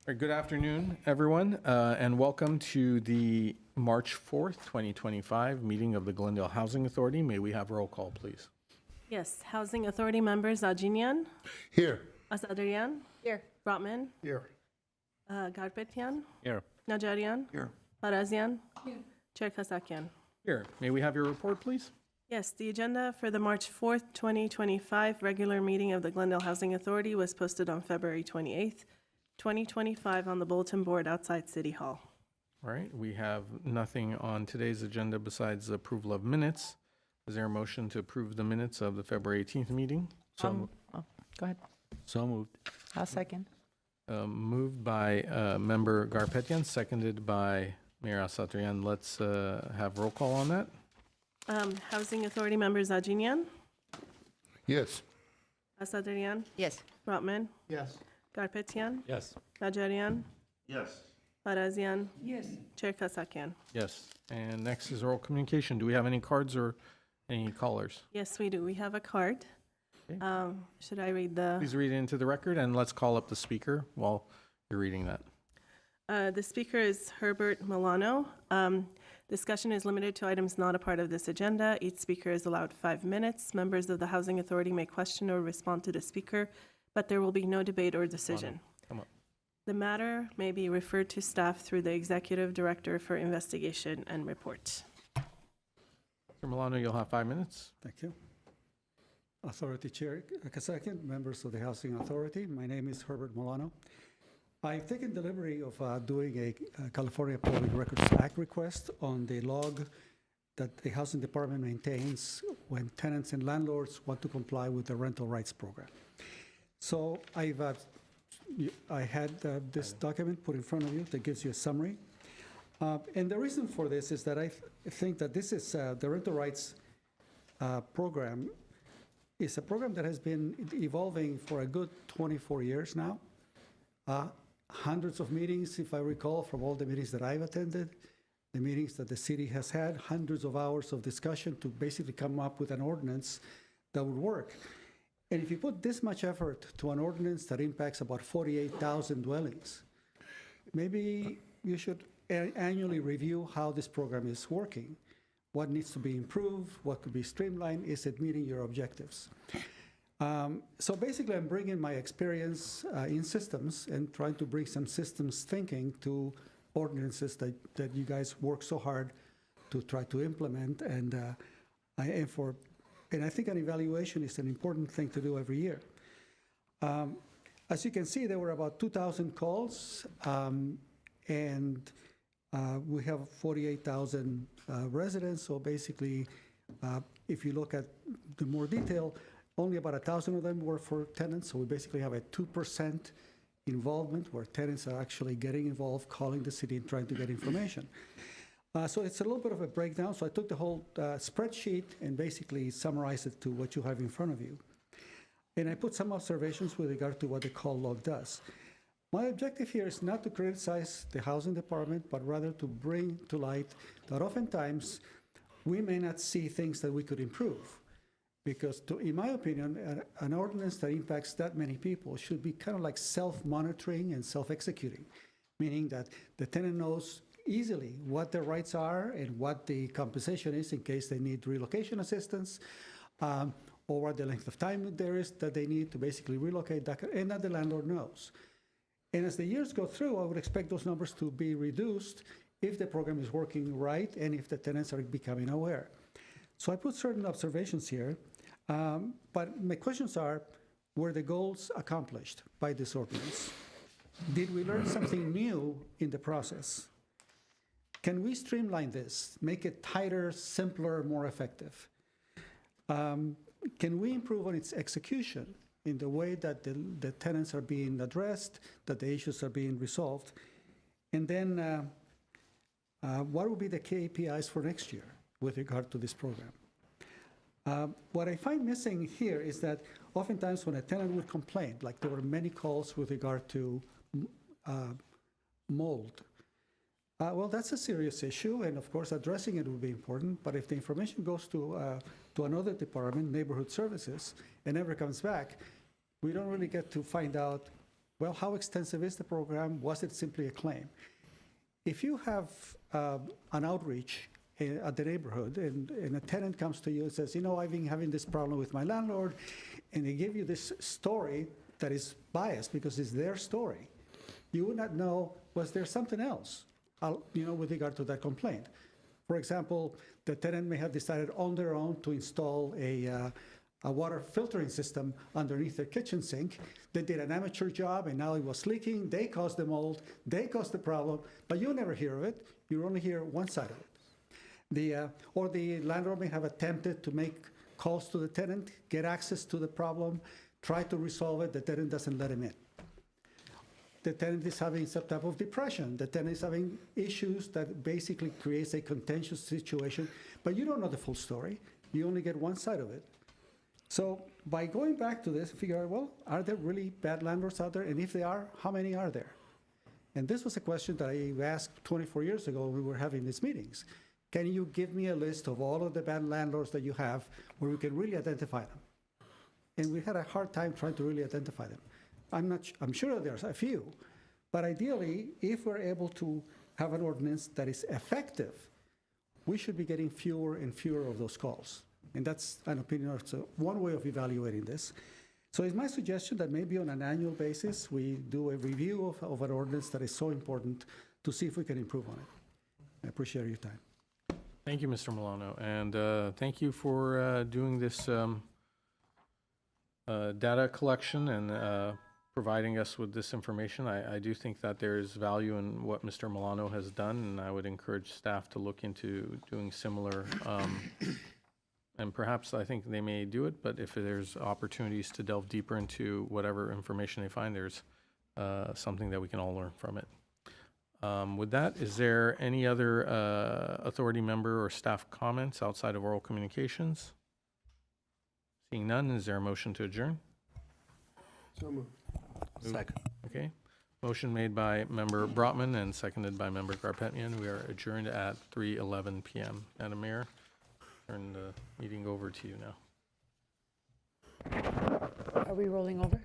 right, good afternoon, everyone, and welcome to the March 4th, 2025 meeting of the Glendale Housing Authority. May we have roll call, please? Yes, Housing Authority members Ajinian, Here. Asadrian, Here. Brotman, Here. Garpetian, Here. Najarian, Here. Parazian, Chair Kasakian. Here, may we have your report, please? Yes, the agenda for the March 4th, 2025 regular meeting of the Glendale Housing Authority was posted on February 28th, 2025 on the bulletin board outside City Hall. All right, we have nothing on today's agenda besides the approval of minutes. Is there a motion to approve the minutes of the February 18th meeting? Go ahead. So moved. I'll second. Moved by Member Garpetian, seconded by Mayor Asatrian. Let's have roll call on that. Housing Authority members Ajinian, Yes. Asadrian, Yes. Brotman, Yes. Garpetian, Yes. Najarian, Yes. Parazian, Yes. Chair Kasakian. Yes. And next is oral communication. Do we have any cards or any callers? Yes, we do. We have a card. Okay. Should I read the? Please read it into the record, and let's call up the speaker while you're reading that. The speaker is Herbert Milano. Discussion is limited to items not a part of this agenda. Each speaker is allowed 5 minutes. Members of the Housing Authority may question or respond to the speaker, but there will be no debate or decision. Come up. The matter may be referred to staff through the Executive Director for Investigation and Report. Mr. Milano, you'll have 5 minutes. Thank you. Authority Chair Kasakian, members of the Housing Authority, my name is Herbert Milano. I've taken delivery of doing a California Public Records Act request on the log that the Housing Department maintains when tenants and landlords want to comply with the rental rights program. So I had this document put in front of you that gives you a summary. And the reason for this is that I think that this is the rental rights program is a program that has been evolving for a good 24 years now. Hundreds of meetings, if I recall, from all the meetings that I've attended, the meetings that the city has had, hundreds of hours of discussion to basically come up with an ordinance that would work. And if you put this much effort to an ordinance that impacts about 48,000 dwellings, maybe you should annually review how this program is working. What needs to be improved? What could be streamlined? Is it meeting your objectives? So basically, I'm bringing my experience in systems and trying to bring some systems thinking to ordinances that you guys work so hard to try to implement. And I think an evaluation is an important thing to do every year. As you can see, there were about 2,000 calls, and we have 48,000 residents. So basically, if you look at the more detail, only about 1,000 of them were for tenants, so we basically have a 2% involvement where tenants are actually getting involved, calling the city and trying to get information. So it's a little bit of a breakdown. So I took the whole spreadsheet and basically summarized it to what you have in front of you. And I put some observations with regard to what the call log does. My objective here is not to criticize the housing department, but rather to bring to light that oftentimes we may not see things that we could improve. Because in my opinion, an ordinance that impacts that many people should be kind of like self-monitoring and self-executing, meaning that the tenant knows easily what their rights are and what the compensation is in case they need relocation assistance, or what the length of time there is that they need to basically relocate, that, and that the landlord knows. And as the years go through, I would expect those numbers to be reduced if the program is working right and if the tenants are becoming aware. So I put certain observations here. But my questions are, were the goals accomplished by this ordinance? Did we learn something new in the process? Can we streamline this, make it tighter, simpler, more effective? Can we improve on its execution in the way that the tenants are being addressed, that the issues are being resolved? And then what will be the KPIs for next year with regard to this program? What I find missing here is that oftentimes when a tenant would complain, like there were many calls with regard to mold. Well, that's a serious issue, and of course addressing it would be important, but if the information goes to another department, neighborhood services, and never comes back, we don't really get to find out Well, how extensive is the program? Was it simply a claim? If you have an outreach at the neighborhood and a tenant comes to you and says, you know, I've been having this problem with my landlord, and they give you this story that is biased because it's their story, you would not know, was there something else, with regard to that complaint? For example, the tenant may have decided on their own to install a water filtering system underneath their kitchen sink. They did an amateur job and now it was leaking. They caused the mold. They caused the problem, but you never hear of it. You only hear one side of it. Or the landlord may have attempted to make calls to the tenant, get access to the problem, try to resolve it. The tenant doesn't let him in. The tenant is having some type of depression. The tenant is having issues that basically creates a contentious situation, but you don't know the full story. You only get one side of it. So by going back to this, figure out, well, are there really bad landlords out there? And if they are, how many are there? And this was a question that I asked 24 years ago when we were having these meetings. Can you give me a list of all of the bad landlords that you have where we can really identify them? And we had a hard time trying to really identify them. I'm sure there's a few, but ideally, if we're able to have an ordinance that is effective, we should be getting fewer and fewer of those calls. And that's an opinion, it's one way of evaluating this. So it's my suggestion that maybe on an annual basis, we do a review of an ordinance that is so important to see if we can improve on it. I appreciate your time. Thank you, Mr. Milano, and thank you for doing this data collection and providing us with this information. I do think that there is value in what Mr. Milano has done, and I would encourage staff to look into doing similar. And perhaps I think they may do it, but if there's opportunities to delve deeper into whatever information they find, there's something that we can all learn from it. With that, is there any other authority member or staff comments outside of oral communications? Seeing none, is there a motion to adjourn? So moved. Second. Okay. Motion made by Member Brotman and seconded by Member Garpetian. We are adjourned at 3:11 p.m. Madam Mayor, turn the meeting over to you now. Are we rolling over?